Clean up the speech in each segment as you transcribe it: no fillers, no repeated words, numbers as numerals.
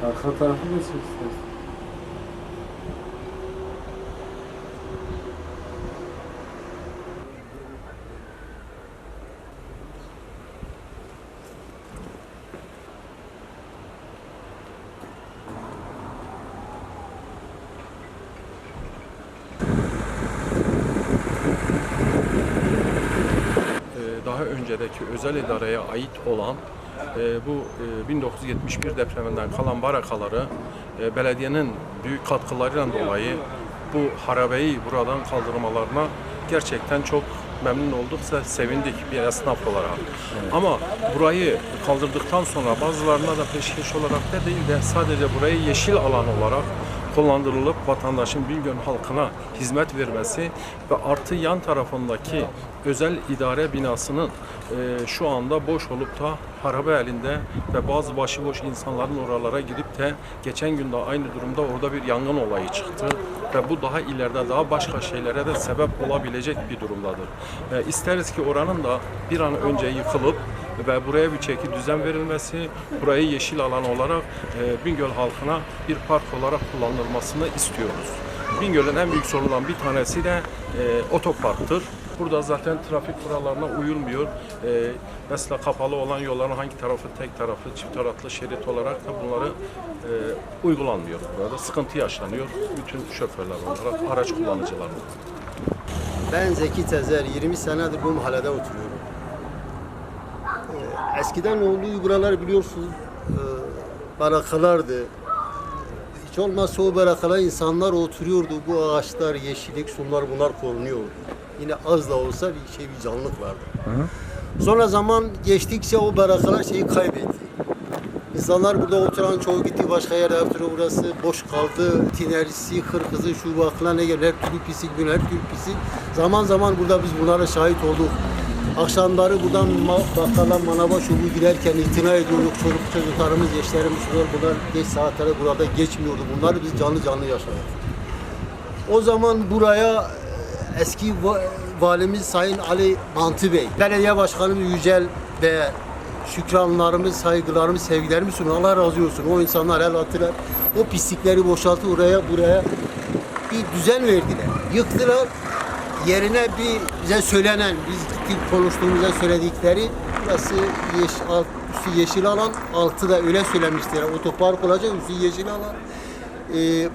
Arka tarafı da çok istersin. Daha öncedeki özel idareye ait olan bu 1971 depreminden kalan barakaları belediyenin büyük katkılarıyla dolayı bu harabeyi buradan kaldırmalarına gerçekten çok memnun olduk, sevindik bir esnaf olarak. Evet. Ama burayı kaldırdıktan sonra bazılarına da peşkeş olarak da değil de sadece burayı yeşil alan olarak kullandırılıp vatandaşın Bingöl halkına hizmet vermesi ve artı yan tarafındaki özel idare binasının şu anda boş olup da harabe elinde ve bazı başıboş insanların oralara gidip de geçen gün de aynı durumda orada bir yangın olayı çıktı ve bu daha ileride daha başka şeylere de sebep olabilecek bir durumdadır. İsteriz ki oranın da bir an önce yıkılıp ve buraya bir çeki düzen verilmesi, burayı yeşil alan olarak Bingöl halkına bir park olarak kullanılmasını istiyoruz. Bingöl'ün en büyük sorunlarından bir tanesi de otoparktır. Burada zaten trafik kurallarına uyulmuyor. Mesela kapalı olan yolların hangi tarafı tek taraflı, çift taraflı şerit olarak da bunları uygulanmıyor. Burada sıkıntı yaşanıyor bütün şoförler olarak, araç kullanıcılar olarak. Ben Zeki Tezer, 20 senedir bu mahallede oturuyorum. Eskiden olduğu buralar biliyorsunuz barakalardı. Hiç olmazsa o barakalar insanlar oturuyordu. Bu ağaçlar, yeşillik, şunlar bunlar korunuyordu. Yine az da olsa bir canlılık vardı. Sonra zaman geçtikçe o barakalar şeyi kaybetti. İnsanlar burada oturan çoğu gitti başka yere, burası boş kaldı. Tinerisi, hırkızı, şu bakla ne gelir, her türlü pislik, her türlü pislik. Zaman zaman burada biz bunlara şahit olduk. Akşamları buradan bakkala, manava, şubu giderken itina ediyorduk. Çocuklarımız, gençlerimiz, bunlar geç saatlere burada geçmiyordu. Bunları biz canlı canlı yaşadık. O zaman buraya eski valimiz Sayın Ali Mantı Bey, belediye başkanımız Yücel ve şükranlarımız, saygılarımız, sevgilerimiz sunuyor. Allah razı olsun. O insanlar el attılar. O pislikleri boşalttı buraya bir düzen verdiler. Yıktılar. Yerine bize söylenen, biz konuştuğumuzda söyledikleri burası üstü yeşil alan, altı da öyle söylemişler. Otopark olacak, üstü yeşil alan.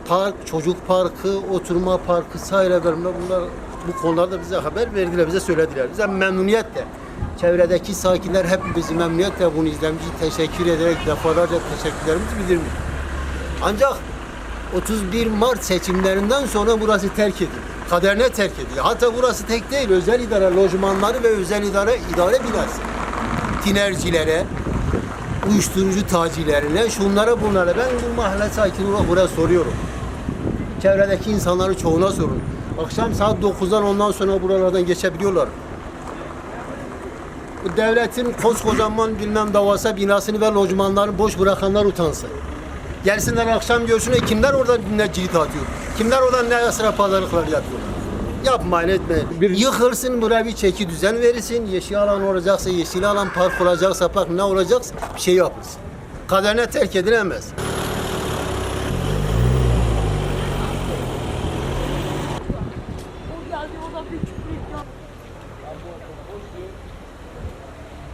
Park, çocuk parkı, oturma parkı, sayre verme, bunlar bu konularda bize haber verdiler, bize söylediler. Bize memnuniyetle, çevredeki sakinler hepimiz memnuniyetle bunu izlemiş, teşekkür ederek defalarca teşekkürlerimizi bildirmiş. Ancak 31 Mart seçimlerinden sonra burası terk edildi. Kaderine terk edildi. Hatta burası tek değil, özel idare lojmanları ve özel idare binası. Tinercilere, uyuşturucu tacirlerine, şunlara bunlara. Ben bu mahalle sakini olarak buraya soruyorum. Çevredeki insanları çoğuna sorun. Akşam saat 9'dan ondan sonra buralardan geçebiliyorlar. Bu devletin koskocaman bilmem davasa binasını ve lojmanlarını boş bırakanlar utansın. Gelsinler akşam görsünler kimler orada ne cirit atıyor. Kimler orada ne sıra pazarlıklar yapıyorlar. Yapmayın etmeyin. Yıkılsın buraya bir çeki düzen verilsin. Yeşil alan olacaksa yeşil alan, park olacaksa park, ne olacaksa bir şey yapılsın. Kaderine terk edilemez. O geldi, o da bir küfür etti.